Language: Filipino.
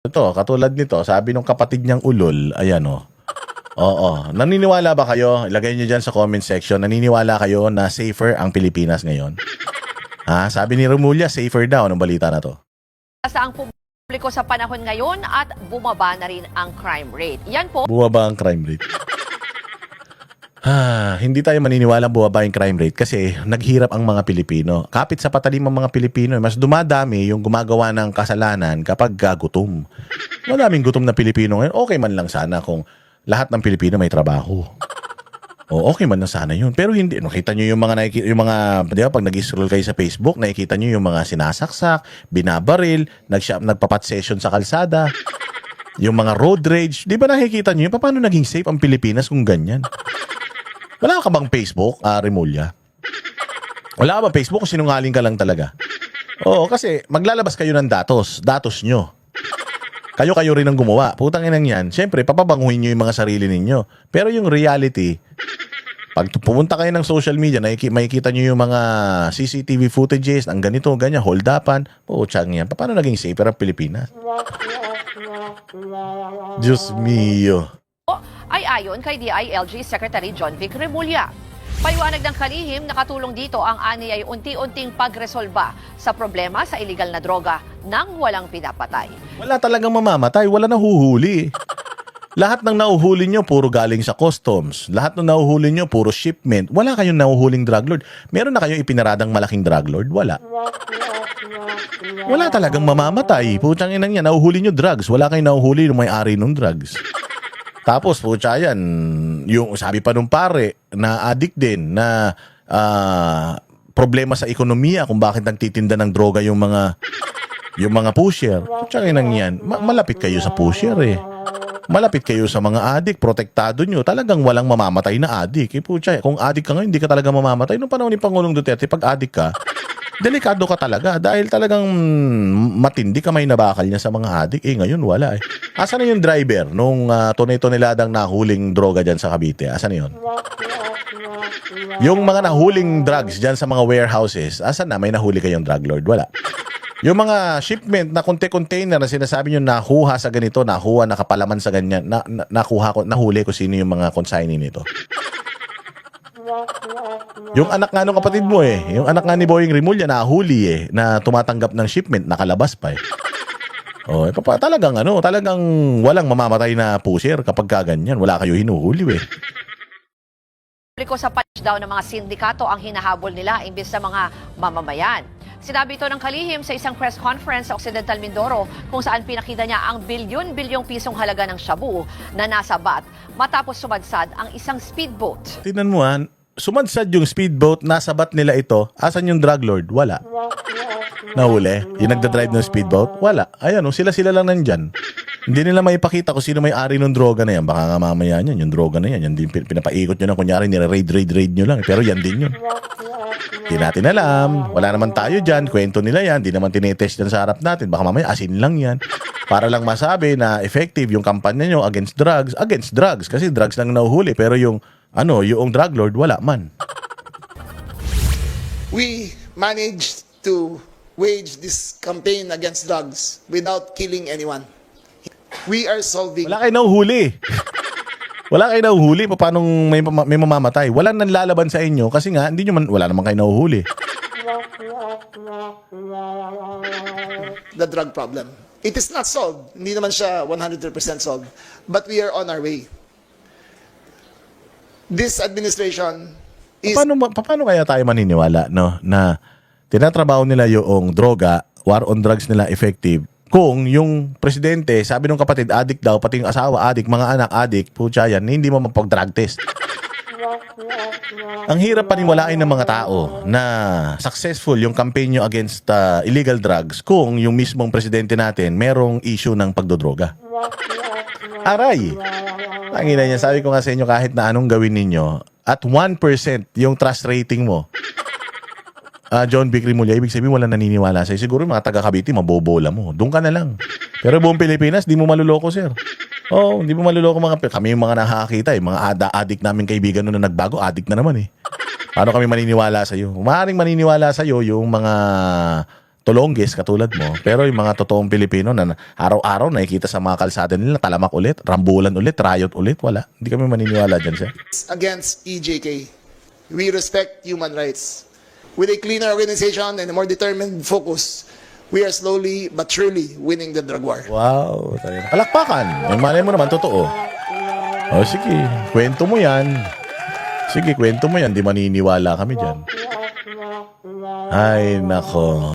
Ito, katulad nito, sabi nung kapatid niyang ulol, ayan o. Oo. Naniniwala ba kayo? Ilagay niyo dyan sa comment section. Naniniwala kayo na safer ang Pilipinas ngayon? Ha? Sabi ni Romulia, safer daw. Anong balita na to? Sa ang publiko sa panahon ngayon at bumaba na rin ang crime rate. Yan po. Bumaba ang crime rate. Hindi tayo maniniwala bumaba yung crime rate kasi naghirap ang mga Pilipino. Kapit sa patalim ang mga Pilipino, mas dumadami yung gumagawa ng kasalanan kapag gutom. Madaming gutom na Pilipino ngayon. Okay man lang sana kung lahat ng Pilipino may trabaho. O okay man lang sana yun. Pero hindi, nakita nyo yung mga, di ba, pag nag-scroll kayo sa Facebook, nakikita nyo yung mga sinasaksak, binabaril, nagpapat session sa kalsada, yung mga road rage. Di ba nakikita nyo yun? Paano naging safe ang Pilipinas kung ganyan? Wala ka bang Facebook, Remulla? Wala ka bang Facebook kung sinungaling ka lang talaga? Oo, kasi maglalabas kayo ng datos nyo. Kayo rin ang gumawa. Putang inang yan. Siyempre, papabanguhin nyo yung mga sarili ninyo. Pero yung reality, pag pumunta kayo ng social media, makikita nyo yung mga CCTV footages, ang ganito, ganyan, hold-upan. Tsang yan. Paano naging safer ang Pilipinas? Diyos mio. Ay ayon kay DILG Secretary John Vic Remulla. Paliwanag ng kalihim, nakatulong dito ang ani ay unti-unting pagresolba sa problema sa illegal na droga nang walang pinapatay. Wala talagang mamamatay, wala nahuhuli. Lahat ng nahuhuli nyo, puro galing sa customs. Lahat ng nahuhuli nyo, puro shipment. Wala kayong nahuhuling drug lord. Meron na kayong ipinaradang malaking drug lord? Wala. Wala talagang mamamatay. Putang inang yan, nahuhuli nyo drugs. Wala kayong nahuhuli ng may-ari ng drugs. Tapos, putya yan, yung sabi pa nung pare, na addict din, na problema sa ekonomiya kung bakit nagtitinda ng droga yung mga pusher. Putya nang yan, malapit kayo sa pusher eh. Malapit kayo sa mga addict, protektado nyo. Talagang walang mamamatay na addict. Putya, kung addict ka ngayon, hindi ka talaga mamamatay. Noong panahon ni Pangulong Duterte, pag addict ka, delikado ka talaga dahil talagang matindi kamay na bakal niya sa mga adik. Ngayon wala eh. Asan na yung driver nung toneladangang nahuling droga dyan sa Cavite? Asan na yun? Yung mga nahuling drugs dyan sa mga warehouses, asan na? May nahuli kayong drug lord? Wala. Yung mga shipment na container na sinasabi nyo nakuha sa ganito, nakuha, nakapalaman sa ganyan, nahuli ko sino yung mga consignee nito. Yung anak nga nung kapatid mo eh. Yung anak nga ni Boying Remulla nahuli eh. Na tumatanggap ng shipment. Nakalabas pa eh. Talagang walang mamamatay na pusher kapag kaganyan. Wala kayo hinuhuli eh. Publiko sa punchdown ng mga sindikato ang hinahabol nila imbes sa mga mamamayan. Sinabi ito ng kalihim sa isang press conference sa Occidental Mindoro kung saan pinakita niya ang bilyon-bilyong pisong halaga ng shabu na nasa bat matapos sumadsad ang isang speedboat. Tingnan mo sumadsad yung speedboat, nasa bat nila ito. Asan yung drug lord? Wala. Nahuli? Yung nagdadrive ng speedboat? Wala. Ayan sila lang nandyan. Hindi nila maipakita kung sino may-ari ng droga na yan. Baka nga mamaya yan, yung droga na yan. Yan din pinapaikot nyo na kunyari, nire-raid nyo lang. Pero yan din yun. Hindi natin alam. Wala naman tayo dyan. Kwento nila yan. Hindi naman tinetest yan sa harap natin. Baka mamaya asin lang yan. Para lang masabi na effective yung kampanya nyo against drugs. Against drugs. Kasi drugs lang nahuhuli. Pero yung drug lord, wala man. We managed to wage this campaign against drugs without killing anyone. We are solving... Wala kayo nahuhuli. Wala kayo nahuhuli. Paano may mamamatay? Walang nanlalaban sa inyo kasi nga, wala naman kayo nahuhuli. The drug problem. It is not solved. Hindi naman siya 100% solved. But we are on our way. This administration is... Paano kaya tayo maniniwala na tinatrabaho nila yung droga, war on drugs nila effective, kung yung presidente, sabi nung kapatid, addict daw, pati yung asawa, addict, mga anak, addict, putya yan, hindi mo mapag-drug test. Ang hirap paniwalain ng mga tao na successful yung campaign nyo against illegal drugs kung yung mismong presidente natin merong issue ng pagdodroga. Aray! Ang ina niya, sabi ko nga sa inyo, kahit na anong gawin ninyo, at 1% yung trust rating mo, John Vic Remulla, ibig sabihin wala naniniwala sa'yo. Siguro mga taga-Cavite, mabobola mo. Doon ka na lang. Pero buong Pilipinas, di mo maluloko, sir. Hindi mo maluloko kami yung mga nakakita mga addict namin kaibigan na nagbago, addict na naman eh. Paano kami maniniwala sa'yo? Maaaring maniniwala sa'yo yung mga tulonggis katulad mo. Pero yung mga totoong Pilipino na araw-araw nakikita sa mga kalsada nila, talamak ulit, rambulan ulit, riot ulit, wala. Hindi kami maniniwala dyan, sir. Against EJK. We respect human rights. With a cleaner organization and a more determined focus, we are slowly but surely winning the drug war. Wow. Palakpakan. Yung malay mo naman, totoo. O sige, kwento mo yan. Sige, kwento mo yan. Di maniniwala kami dyan. Ay, nako.